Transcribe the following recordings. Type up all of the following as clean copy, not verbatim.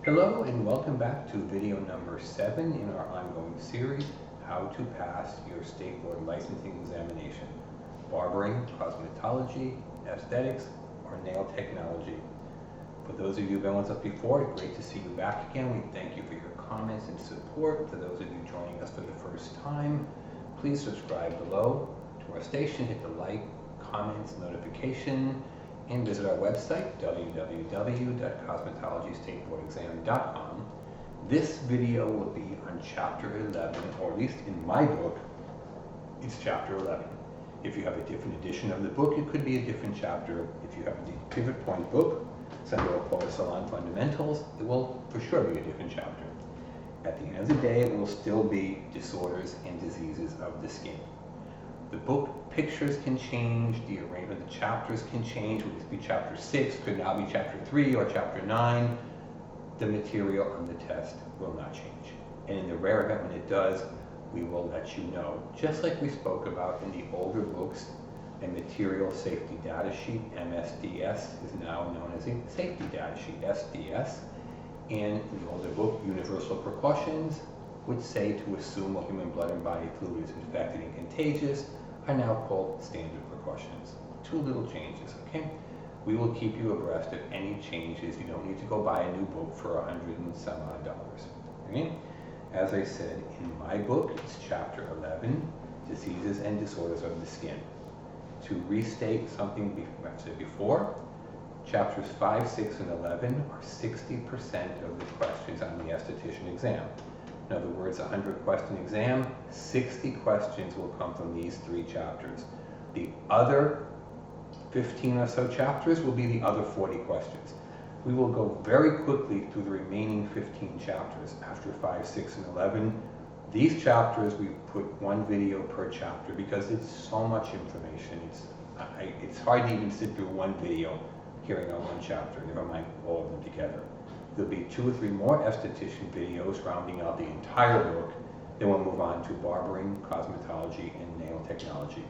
Hello and welcome back to video number 7 in our ongoing series, How to Pass Your State Board Licensing Examination, Barbering, Cosmetology, Aesthetics, or Nail Technology. For those of you who've been with us before, great to see you back again. We thank you for your comments and support. For those of you joining us for the first time, please subscribe below to our station, hit the like, comments, notification, and visit our website, www.cosmetologystateboardexam.com. This video will be on Chapter 11, or at least in my book, it's Chapter 11. If you have a different edition of the book, it could be a different chapter. If you have the Pivot Point book, Central Porta Salon Fundamentals, it will for sure be a different chapter. At the end of the day, it will still be disorders and diseases of the skin. The book pictures can change, the arrangement of the chapters can change. Would this be chapter 6, could now be chapter 3 or chapter 9. The material on the test will not change. And in the rare event when it does, we will let you know. Just like we spoke about in the older books, a material safety data sheet, MSDS, is now known as a safety data sheet, SDS. And in the older book, Universal Precautions, which say to assume all human blood and body fluid is infected and contagious, are now called standard precautions. Two little changes, okay? We will keep you abreast of any changes. You don't need to go buy a new book for $100 and some odd, okay? As I said, in my book, it's Chapter 11, Diseases and Disorders of the Skin. To restate something I've said before, Chapters 5, 6, and 11 are 60% of the questions on the esthetician exam. In other words, a 100-question exam, 60 questions will come from these 3 chapters. The other 15 or so chapters will be the other 40 questions. We will go very quickly through the remaining 15 chapters after 5, 6, and 11. These chapters, we put one video per chapter because it's so much information. It's hard to even sit through one video hearing on one chapter, never mind all of them together. There'll be 2 or 3 more esthetician videos rounding out the entire book. Then we'll move on to barbering, cosmetology, and nail technology.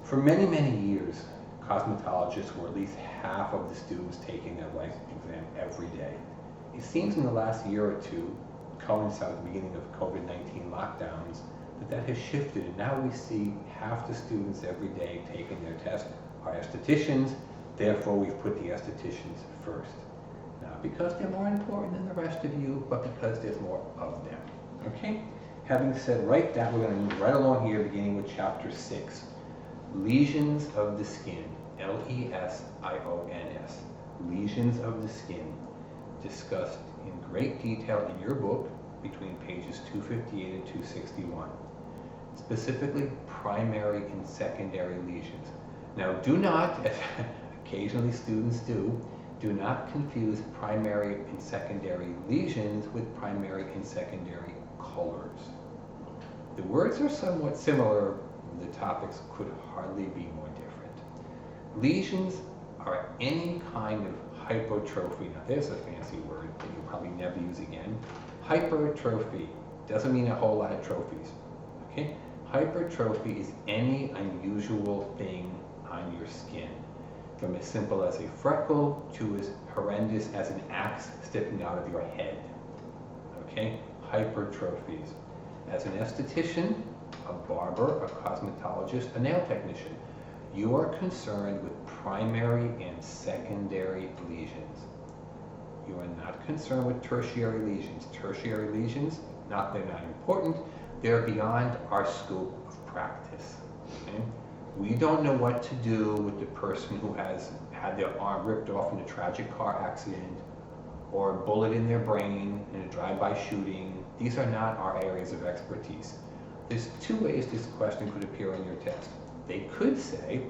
For many, many years, cosmetologists were at least half of the students taking their licensing exam every day. It seems in the last year or two, coinciding with the beginning of COVID-19 lockdowns, that has shifted, and now we see half the students every day taking their test are estheticians. Therefore, we've put the estheticians first. Not because they're more important than the rest of you, but because there's more of them, okay? Having said that, we're going to move right along here, beginning with Chapter 6, Lesions of the Skin, L-E-S-I-O-N-S, Lesions of the Skin, discussed in great detail in your book between pages 258 and 261, specifically primary and secondary lesions. Now, do not, as occasionally students do not confuse primary and secondary lesions with primary and secondary colors. The words are somewhat similar, the topics could hardly be more different. Lesions are any kind of hypertrophy. Now there's a fancy word that you'll probably never use again. Hypertrophy doesn't mean a whole lot of trophies, okay? Hypertrophy is any unusual thing on your skin, from as simple as a freckle to as horrendous as an axe sticking out of your head, okay? Hypertrophies. As an esthetician, a barber, a cosmetologist, a nail technician, you are concerned with primary and secondary lesions. You are not concerned with tertiary lesions. Tertiary lesions, they're not important, they're beyond our scope of practice, okay? We don't know what to do with the person who has had their arm ripped off in a tragic car accident or a bullet in their brain in a drive-by shooting. These are not our areas of expertise. There's 2 ways this question could appear on your test. They could say,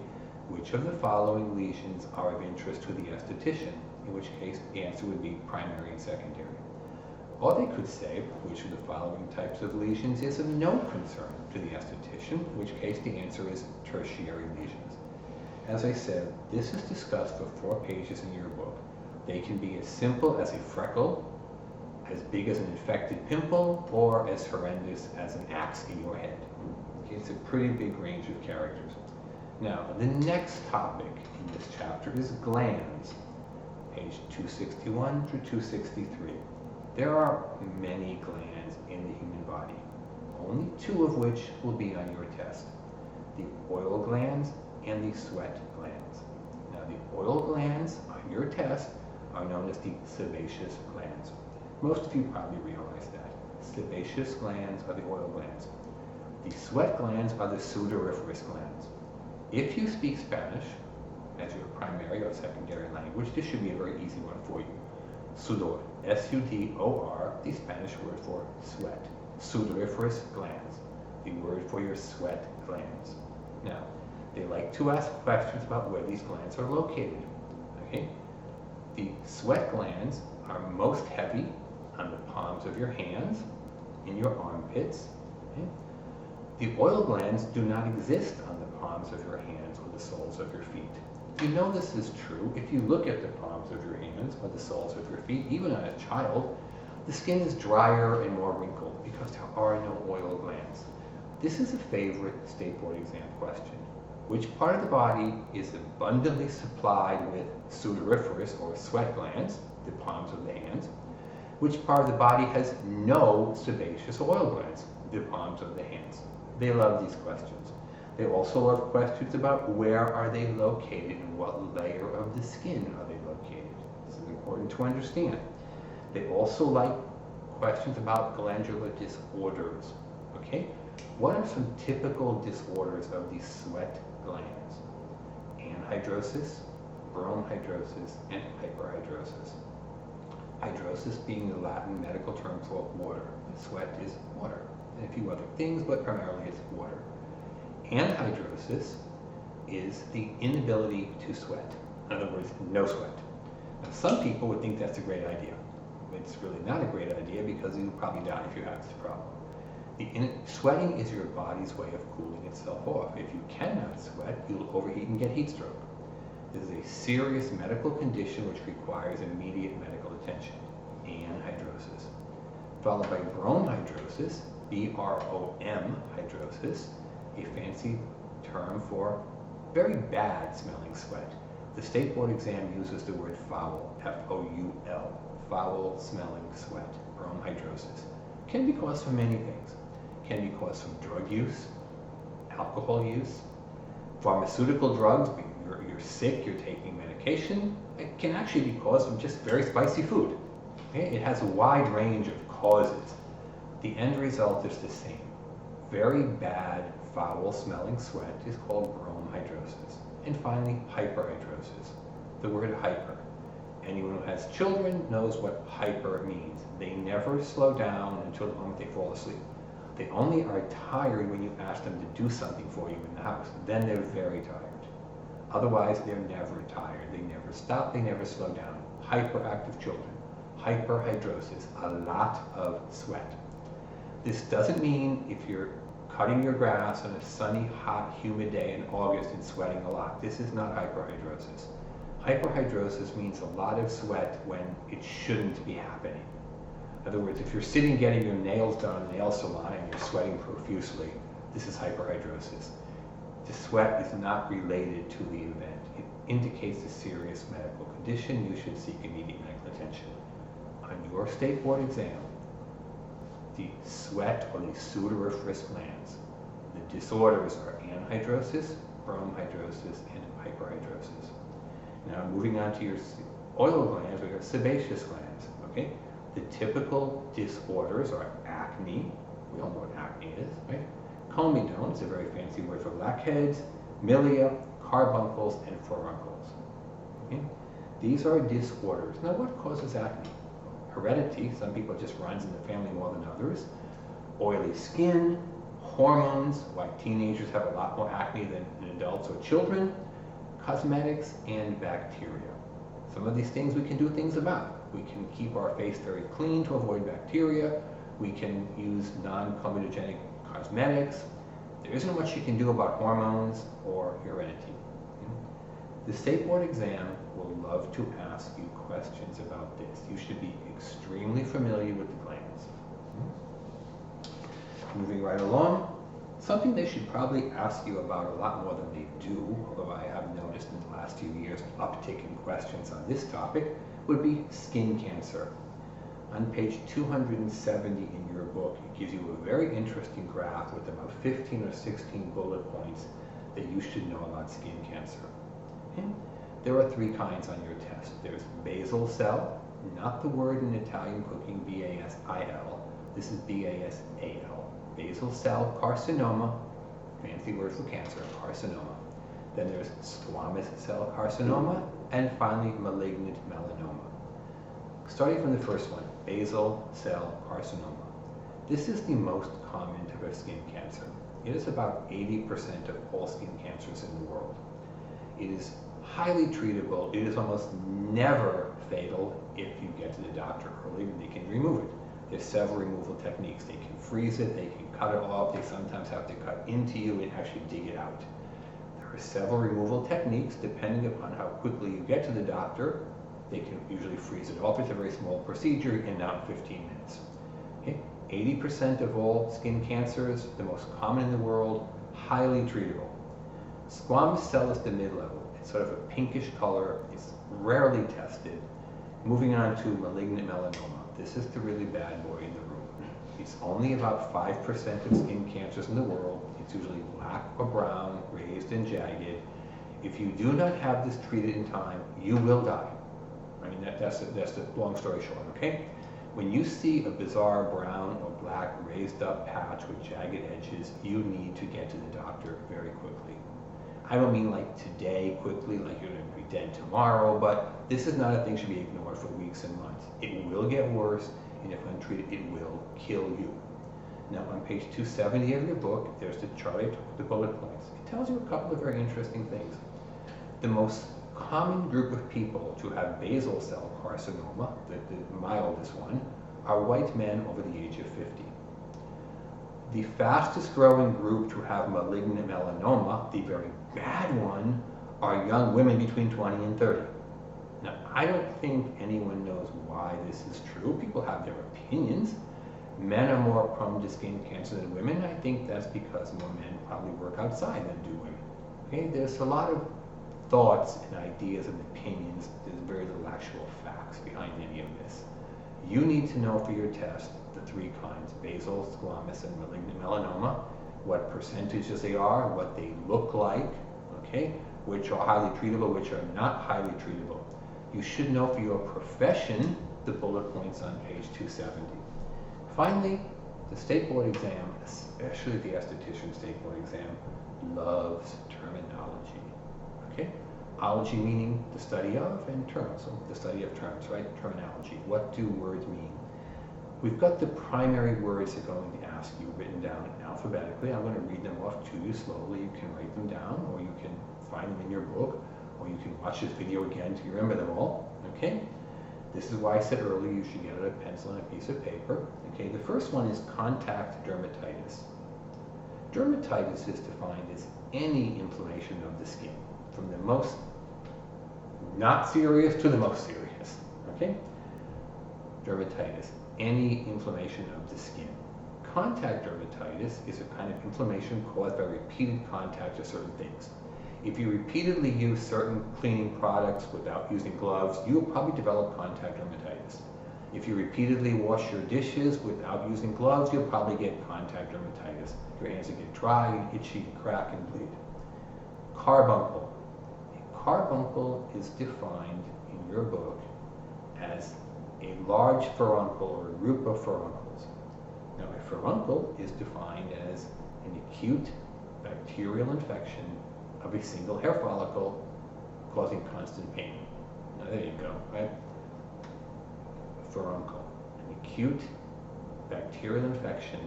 which of the following lesions are of interest to the esthetician, in which case the answer would be primary and secondary. Or they could say, which of the following types of lesions is of no concern to the esthetician, in which case the answer is tertiary lesions. As I said, this is discussed for 4 pages in your book. They can be as simple as a freckle, as big as an infected pimple, or as horrendous as an axe in your head. Okay, it's a pretty big range of characters. Now, the next topic in this chapter is glands. page 261 through 263. There are many glands in the human body, only 2 of which will be on your test: the oil glands and the sweat glands. Now, the oil glands on your test are known as the sebaceous glands. Most of you probably realize that. Sebaceous glands are the oil glands. The sweat glands are the sudoriferous glands. If you speak Spanish as your primary or secondary language, this should be a very easy one for you. Sudor, S-U-D-O-R, the Spanish word for sweat. Sudoriferous glands, the word for your sweat glands. Now, they like to ask questions about where these glands are located. Okay? The sweat glands are most heavy on the palms of your hands, in your armpits. Okay? The oil glands do not exist on the palms of your hands or the soles of your feet. You know this is true if you look at the palms of your hands or the soles of your feet. Even on a child, the skin is drier and more wrinkled because there are no oil glands. This is a favorite state board exam question. Which part of the body is abundantly supplied with sudoriferous or sweat glands, the palms of the hands? Which part of the body has no sebaceous oil glands, the palms of the hands? They love these questions. They also love questions about where are they located and what layer of the skin are they located. This is important to understand. They also like questions about glandular disorders. Okay? What are some typical disorders of the sweat glands? Anhidrosis, bromhidrosis, and hyperhidrosis. Hydrosis being the Latin medical term for water. Sweat is water, and a few other things, but primarily it's water. Anhidrosis is the inability to sweat. In other words, no sweat. Now, some people would think that's a great idea. It's really not a great idea because you'll probably die if you have this problem. Sweating is your body's way of cooling itself off. If you cannot sweat, you'll overheat and get heat stroke. This is a serious medical condition which requires immediate medical attention, anhidrosis. Followed by bromhidrosis, B-R-O-M hydrosis, a fancy term for very bad smelling sweat. The state board exam uses the word foul, F-O-U-L, foul smelling sweat, bromhidrosis. Can be caused from many things. Can be caused from drug use, alcohol use, pharmaceutical drugs. You're sick, you're taking medication. It can actually be caused from just very spicy food. Okay? It has a wide range of causes. The end result is the same. Very bad, foul-smelling sweat is called bromhidrosis. And finally, hyperhidrosis. The word hyper. Anyone who has children knows what hyper means. They never slow down until the moment they fall asleep. They only are tired when you ask them to do something for you in the house. Then they're very tired. Otherwise, they're never tired. They never stop. They never slow down. Hyperactive children. Hyperhidrosis. A lot of sweat. This doesn't mean if you're cutting your grass on a sunny, hot, humid day in August and sweating a lot. This is not hyperhidrosis. Hyperhidrosis means a lot of sweat when it shouldn't be happening. In other words, if you're sitting getting your nails done in a nail salon and you're sweating profusely, this is hyperhidrosis. The sweat is not related to the event. It indicates a serious medical condition. You should seek immediate medical attention. On your state board exam, the sweat or the sudoriferous glands, the disorders are anhidrosis, bromhidrosis, and hyperhidrosis. Now moving on to your oil glands, we have sebaceous glands. Okay? The typical disorders are acne. We all know what acne is, right? Comedone, it's a very fancy word for blackheads, milia, carbuncles, and furuncles. Okay? These are disorders. Now what causes acne? Heredity, some people just runs in the family more than others. Oily skin, hormones, why teenagers have a lot more acne than adults or children, cosmetics, and bacteria. Some of these things we can do things about. We can keep our face very clean to avoid bacteria. We can use non-comedogenic cosmetics. There isn't much you can do about hormones or heredity. The state board exam will love to ask you questions about this. You should be extremely familiar with the glands. Moving right along, Something they should probably ask you about a lot more than they do, although I have noticed in the last few years an uptick in questions on this topic, would be skin cancer. On page 270 in your book, it gives you a very interesting graph with about 15 or 16 bullet points that you should know about skin cancer. Okay? There are three kinds on your test. There's basal cell, not the word in Italian cooking, B-A-S-I-L. This is B-A-S-A-L. Basal cell carcinoma, fancy word for cancer, carcinoma. Then there's squamous cell carcinoma, and finally malignant melanoma. Starting from the first one, basal cell carcinoma. This is the most common type of skin cancer. It is about 80% of all skin cancers in the world. It is highly treatable. It is almost never fatal if you get to the doctor early and they can remove it. There's several removal techniques. They can freeze it, they can cut it off, they sometimes have to cut into you and actually dig it out. There are several removal techniques depending upon how quickly you get to the doctor. They can usually freeze it off. It's a very small procedure and out in 15 minutes. Okay? 80% of all skin cancers, the most common in the world, highly treatable. Squamous cell is the mid-level. It's sort of a pinkish color. It's rarely tested. Moving on to malignant melanoma. This is the really bad boy in the room. It's only about 5% of skin cancers in the world. It's usually black or brown, raised and jagged. If you do not have this treated in time, you will die. I mean, that's the long story short, okay? When you see a bizarre brown or black raised up patch with jagged edges, you need to get to the doctor very quickly. I don't mean like today quickly, like you're going to be dead tomorrow, but this is not a thing that should be ignored for weeks and months. It will get worse, and if untreated, it will kill you. Now on page 270 of your book, there's the chart I took with the bullet points. It tells you a couple of very interesting things. The most common group of people to have basal cell carcinoma, the mildest one, are white men over the age of 50. The fastest growing group to have malignant melanoma, the very bad one, are young women between 20 and 30. Now, I don't think anyone knows why this is true. People have their opinions. Men are more prone to skin cancer than women. I think that's because more men probably work outside than do women. Okay, there's a lot of thoughts and ideas and opinions. There's very little actual facts behind any of this. You need to know for your test the three kinds, basal, squamous, and malignant melanoma, what percentages they are, what they look like, okay, which are highly treatable, which are not highly treatable. You should know for your profession the bullet points on page 270. Finally, the state board exam, especially the esthetician state board exam, loves terminology. Okay? Ology meaning the study of, and terms, so the study of terms, right? Terminology. What do words mean? We've got the primary words they're going to ask you written down alphabetically. I'm going to read them off to you slowly. You can write them down, or you can find them in your book, or you can watch this video again to remember them all. Okay? This is why I said earlier you should get out a pencil and a piece of paper. Okay, the first one is contact dermatitis. Dermatitis is defined as any inflammation of the skin, from the most not serious to the most serious. Okay? Dermatitis, any inflammation of the skin. Contact dermatitis is a kind of inflammation caused by repeated contact with certain things. If you repeatedly use certain cleaning products without using gloves, you'll probably develop contact dermatitis. If you repeatedly wash your dishes without using gloves, you'll probably get contact dermatitis. Your hands will get dry, and itchy, and crack, and bleed. Carbuncle. A carbuncle is defined in your book as a large furuncle or a group of furuncles. Now, a furuncle is defined as an acute bacterial infection of a single hair follicle causing constant pain. Now, there you go, right? Furuncle, an acute bacterial infection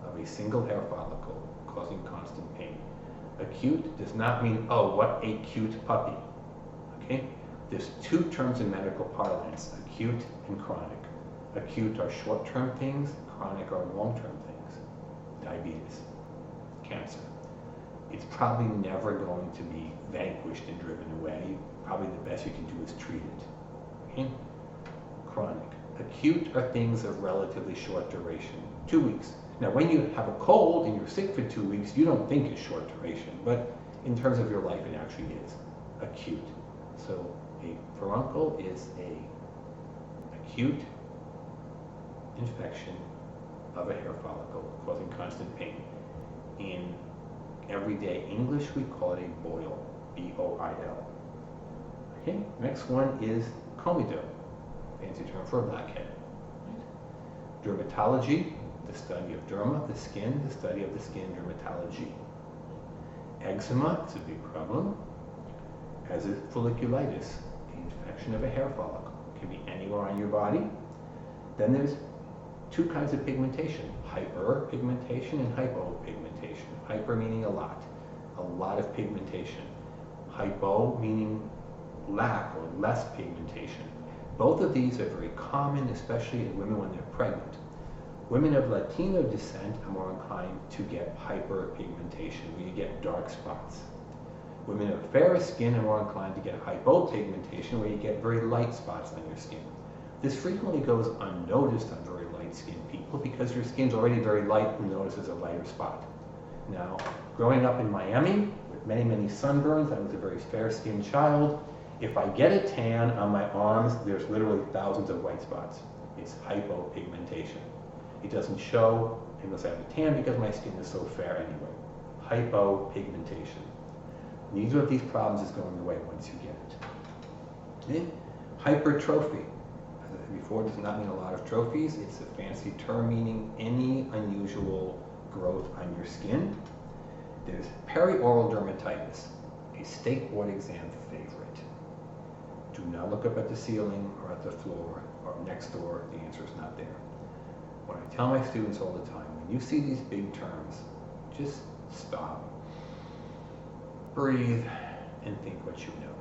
of a single hair follicle causing constant pain. Acute does not mean, oh, what a cute puppy. Okay? There's two terms in medical parlance, acute and chronic. Acute are short-term things, chronic are long-term things. Diabetes, cancer. It's probably never going to be vanquished and driven away. Probably the best you can do is treat it. Okay? Chronic. Acute are things of relatively short duration, 2 weeks. Now, when you have a cold and you're sick for 2 weeks, you don't think it's short duration, but in terms of your life, it actually is acute. So a furuncle is a acute infection of a hair follicle causing constant pain. In everyday English, we call it a boil, B-O-I-L. Okay, next one is comedo, fancy term for a blackhead. Dermatology, the study of derma, the skin, the study of the skin, dermatology. Eczema is a big problem, as is folliculitis, the infection of a hair follicle. It can be anywhere on your body. Then there's two kinds of pigmentation, hyperpigmentation and hypopigmentation. Hyper meaning a lot of pigmentation. Hypo meaning lack or less pigmentation. Both of these are very common, especially in women when they're pregnant. Women of Latino descent are more inclined to get hyperpigmentation, where you get dark spots. Women of fairer skin are more inclined to get hypopigmentation, where you get very light spots on your skin. This frequently goes unnoticed on very light-skinned people because your skin's already very light and notices a lighter spot. Now, growing up in Miami with many, many sunburns, I was a very fair-skinned child. If I get a tan on my arms, there's literally thousands of white spots. It's hypopigmentation. It doesn't show unless I have a tan because my skin is so fair anyway. Hypopigmentation. Neither of these problems is going away once you get it. Okay? Hypertrophy. As I said before, does not mean a lot of trophies. It's a fancy term meaning any unusual growth on your skin. There's perioral dermatitis, a state board exam favorite. Do not look up at the ceiling or at the floor or next door. The answer is not there. What I tell my students all the time, when you see these big terms, just stop, breathe, and think what you know.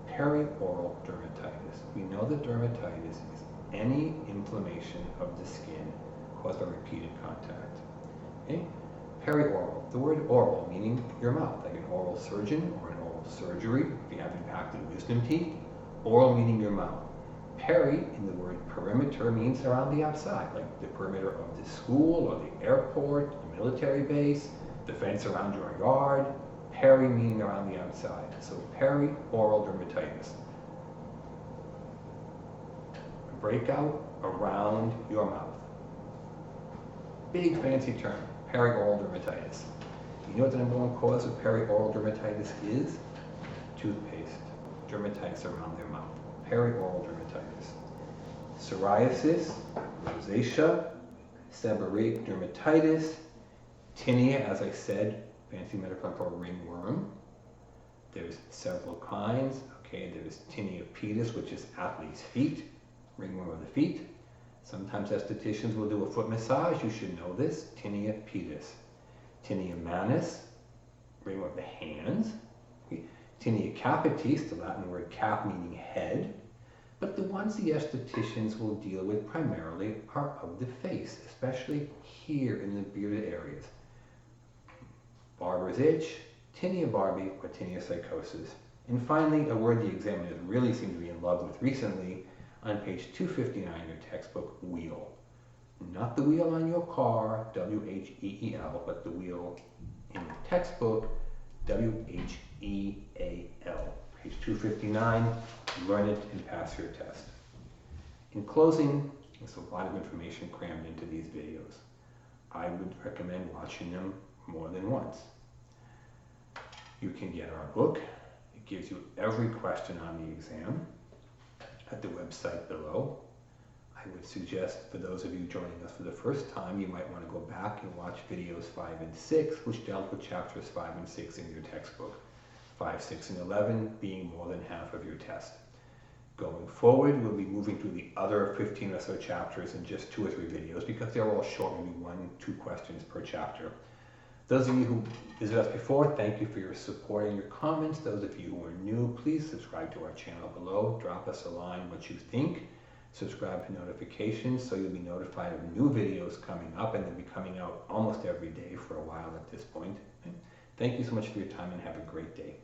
Perioral dermatitis. We know that dermatitis is any inflammation of the skin caused by repeated contact. Okay? Perioral, the word oral meaning your mouth, like an oral surgeon or an oral surgery if you have impacted wisdom teeth. Oral meaning your mouth. Peri in the word perimeter means around the outside, like the perimeter of the school or the airport, the military base, the fence around your yard. Peri meaning around the outside. So perioral dermatitis. A breakout around your mouth. Big fancy term, perioral dermatitis. You know what the number one cause of perioral dermatitis is? Toothpaste. Dermatitis around their mouth. Perioral dermatitis. Psoriasis, rosacea, seborrheic dermatitis, tinea, as I said, fancy medical term for ringworm. There's several kinds. Okay, there's tinea pedis, which is athlete's feet, ringworm of the feet. Sometimes estheticians will do a foot massage. You should know this. Tinea pedis. Tinea manis, ringworm of the hands. Tinea capitis, the Latin word cap meaning head. But the ones the estheticians will deal with primarily are of the face, especially here in the bearded areas. Barber's itch, tinea barbi, or tinea psychosis. And finally, a word the examiners really seem to be in love with recently, on page 259 in your textbook, wheal. Not the wheel on your car, W-H-E-E-L, but the wheel in the textbook, W-H-E-A-L. Page 259, learn it and pass your test. In closing, there's a lot of information crammed into these videos. I would recommend watching them more than once. You can get our book. It gives you every question on the exam at the website below. I would suggest for those of you joining us for the first time, you might want to go back and watch videos 5 and 6, which dealt with chapters 5 and 6 in your textbook. 5, 6, and 11 being more than half of your test. Going forward, we'll be moving through the other 15 or so chapters in just 2 or 3 videos because they're all short, maybe 1-2 questions per chapter. Those of you who visited us before, thank you for your support and your comments. Those of you who are new, please subscribe to our channel below. Drop us a line what you think. Subscribe to notifications so you'll be notified of new videos coming up, and they'll be coming out almost every day for a while at this point. Thank you so much for your time and have a great day.